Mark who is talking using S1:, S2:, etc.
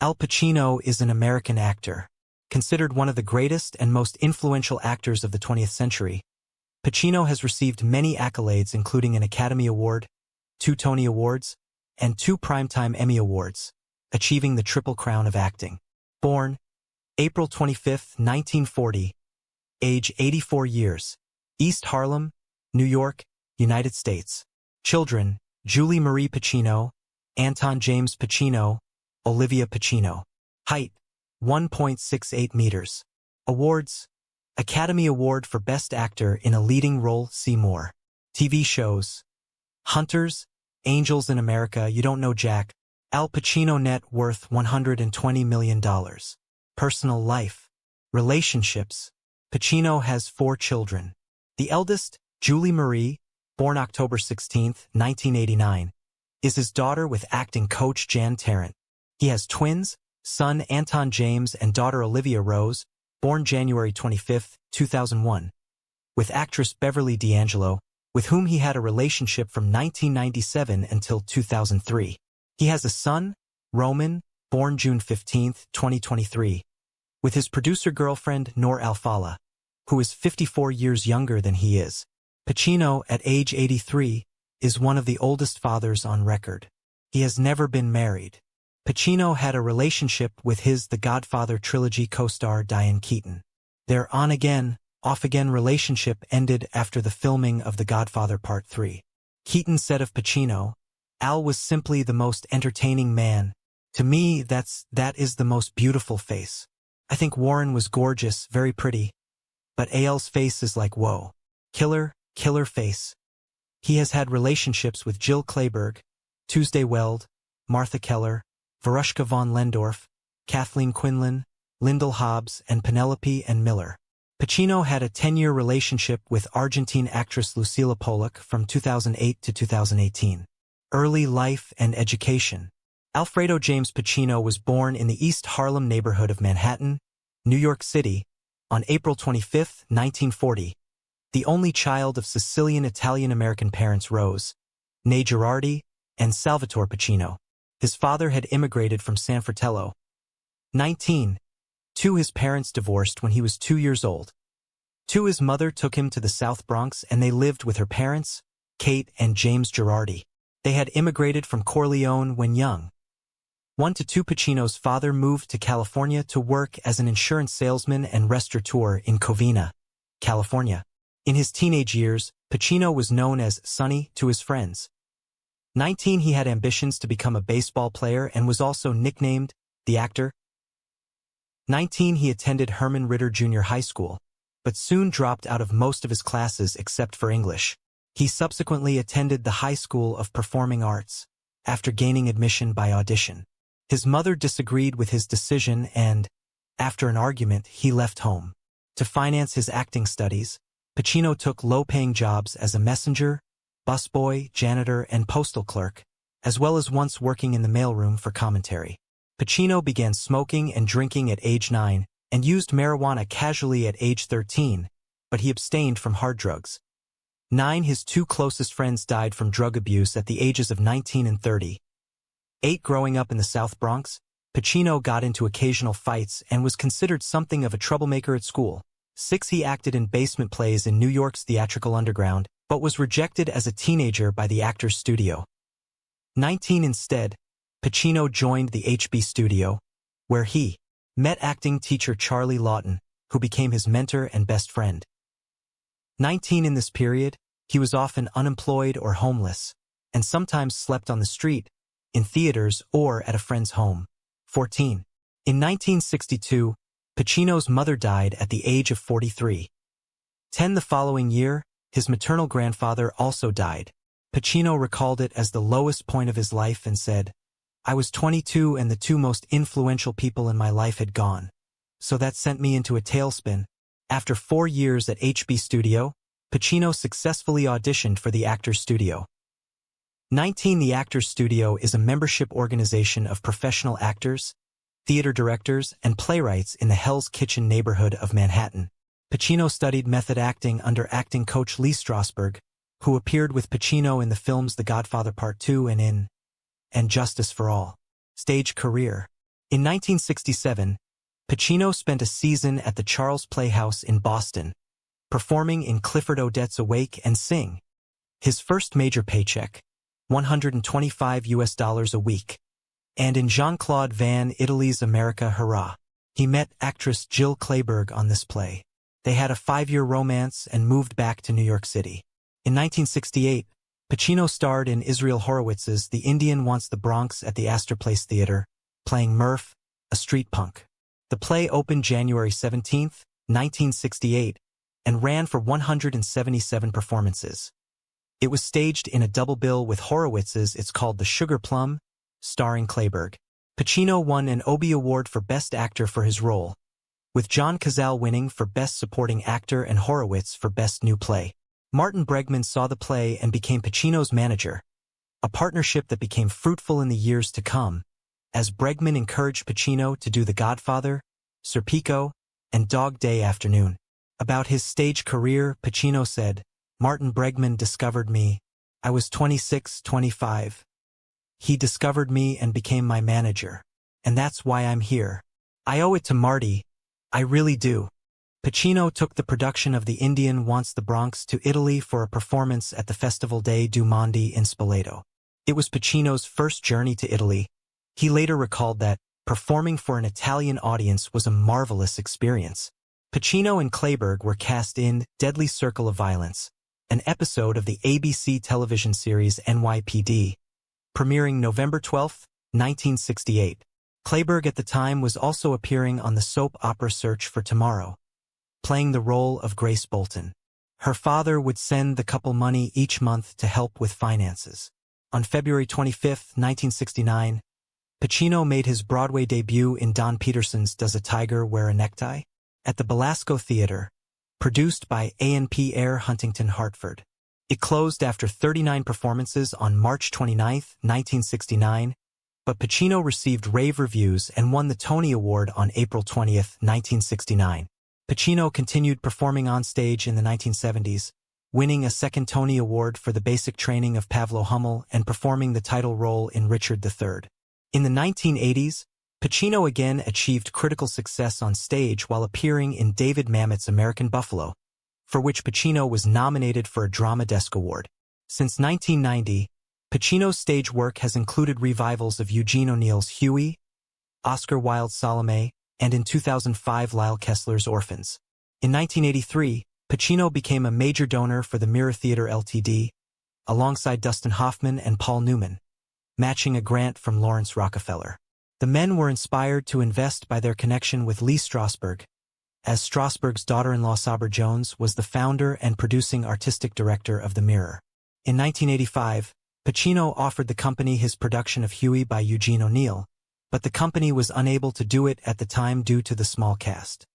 S1: Al Pacino is an American actor. Considered one of the greatest and most influential actors of the 20th century, Pacino has received many accolades including an Academy Award, 2 Tony Awards, and 2 Primetime Emmy Awards, achieving the Triple Crown of acting. Born April 25, 1940, age 84 years, East Harlem, New York, United States. Children, Julie Marie Pacino, Anton James Pacino, Olivia Pacino. Height, 1.68 meters. Awards, Academy Award for Best Actor in a Leading Role, see more. TV shows, Hunters, Angels in America, You Don't Know Jack. Al Pacino net worth $120 million. Personal life, relationships. Pacino has 4 children. The eldest, Julie Marie, born October 16, 1989, is his daughter with acting coach Jan Tarrant. He has twins, son Anton James and daughter Olivia Rose, born January 25, 2001, with actress Beverly D'Angelo, with whom he had a relationship from 1997 until 2003. He has a son, Roman, born June 15, 2023, with his producer girlfriend Noor Alfallah, who is 54 years younger than he is. Pacino, at age 83, is one of the oldest fathers on record. He has never been married. Pacino had a relationship with his The Godfather trilogy co-star Diane Keaton. Their on-again, off-again relationship ended after the filming of The Godfather Part 3. Keaton said of Pacino, "Al was simply the most entertaining man. To me, that is the most beautiful face. I think Warren was gorgeous, very pretty. But Al's face is like whoa. Killer face." He has had relationships with Jill Clayburgh, Tuesday Weld, Martha Keller, Verushka von Lendorf, Kathleen Quinlan, Lyndall Hobbs, and Penelope and Miller. Pacino had a 10-year relationship with Argentine actress Lucila Pollock from 2008 to 2018. Early life and education. Alfredo James Pacino was born in the East Harlem neighborhood of Manhattan, New York City, on April 25, 1940, the only child of Sicilian Italian-American parents Rose, née Girardi, and Salvatore Pacino. His father had immigrated from San Fratello. 19. His parents divorced when he was 2 years old. His mother took him to the South Bronx and they lived with her parents, Kate and James Girardi. They had immigrated from Corleone when young. 2 Pacino's father moved to California to work as an insurance salesman and restaurateur in Covina, California. In his teenage years, Pacino was known as Sonny to his friends. 19. He had ambitions to become a baseball player and was also nicknamed the Actor. 19. He attended Herman Ritter Junior High School, but soon dropped out of most of his classes except for English. He subsequently attended the High School of Performing Arts, after gaining admission by audition. His mother disagreed with his decision and, after an argument, he left home. To finance his acting studies, Pacino took low-paying jobs as a messenger, busboy, janitor, and postal clerk, as well as once working in the mailroom for commentary. Pacino began smoking and drinking at age 9 and used marijuana casually at age 13, but he abstained from hard drugs. 9. His 2 closest friends died from drug abuse at the ages of 19 and 30. 8. Growing up in the South Bronx, Pacino got into occasional fights and was considered something of a troublemaker at school. 6. He acted in basement plays in New York's theatrical underground, but was rejected as a teenager by the Actors Studio. 19. Instead, Pacino joined the HB Studio, where he met acting teacher Charlie Lawton, who became his mentor and best friend. 19. In this period, he was often unemployed or homeless, and sometimes slept on the street, in theaters, or at a friend's home. 14. In 1962, Pacino's mother died at the age of 43. 10. The following year, his maternal grandfather also died. Pacino recalled it as the lowest point of his life and said, "I was 22 and the 2 most influential people in my life had gone. So that sent me into a tailspin." After 4 years at HB Studio, Pacino successfully auditioned for the Actors Studio. 19. The Actors Studio is a membership organization of professional actors, theater directors, and playwrights in the Hell's Kitchen neighborhood of Manhattan. Pacino studied method acting under acting coach Lee Strasberg, who appeared with Pacino in the films The Godfather Part 2 and Justice for All. Stage career. In 1967, Pacino spent a season at the Charles Playhouse in Boston, performing in Clifford Odets Awake and Sing. His first major paycheck, $125 a week. And in Jean-Claude Van Italy's America Hurrah, he met actress Jill Clayburgh on this play. They had a 5-year romance and moved back to New York City. In 1968, Pacino starred in Israel Horowitz's The Indian Wants the Bronx at the Astor Place Theater, playing Murph, a street punk. The play opened January 17, 1968, and ran for 177 performances. It was staged in a double bill with Horowitz's It's Called the Sugar Plum, starring Clayburgh. Pacino won an Obie Award for Best Actor for his role, with John Cazale winning for Best Supporting Actor and Horowitz for Best New Play. Martin Bregman saw the play and became Pacino's manager, a partnership that became fruitful in the years to come, as Bregman encouraged Pacino to do The Godfather, Serpico, and Dog Day Afternoon. About his stage career, Pacino said, "Martin Bregman discovered me. I was 26, 25. He discovered me and became my manager. And that's why I'm here. I owe it to Marty. I really do." Pacino took the production of The Indian Wants the Bronx to Italy for a performance at the Festival dei Due Mondi in Spoleto. It was Pacino's first journey to Italy. He later recalled that performing for an Italian audience was a marvelous experience. Pacino and Clayburgh were cast in Deadly Circle of Violence, an episode of the ABC television series NYPD, premiering November 12, 1968. Clayburgh at the time was also appearing on the soap opera Search for Tomorrow, playing the role of Grace Bolton. Her father would send the couple money each month to help with finances. On February 25, 1969, Pacino made his Broadway debut in Don Peterson's Does a Tiger Wear a Necktie? At the Belasco Theater, produced by A&P Air Huntington Hartford. It closed after 39 performances on March 29, 1969, but Pacino received rave reviews and won the Tony Award on April 20, 1969. Pacino continued performing on stage in the 1970s, winning a second Tony Award for the basic training of Pavlo Hummel and performing the title role in Richard III. In the 1980s, Pacino again achieved critical success on stage while appearing in David Mamet's American Buffalo, for which Pacino was nominated for a Drama Desk Award. Since 1990, Pacino's stage work has included revivals of Eugene O'Neill's Huey, Oscar Wilde's Salome, and in 2005 Lyle Kessler's Orphans. In 1983, Pacino became a major donor for the Mirror Theatre Ltd., alongside Dustin Hoffman and Paul Newman, matching a grant from Lawrence Rockefeller. The men were inspired to invest by their connection with Lee Strasberg, as Strasberg's daughter-in-law Sabra Jones was the founder and producing artistic director of The Mirror. In 1985, Pacino offered the company his production of Huey by Eugene O'Neill, but the company was unable to do it at the time due to the small cast.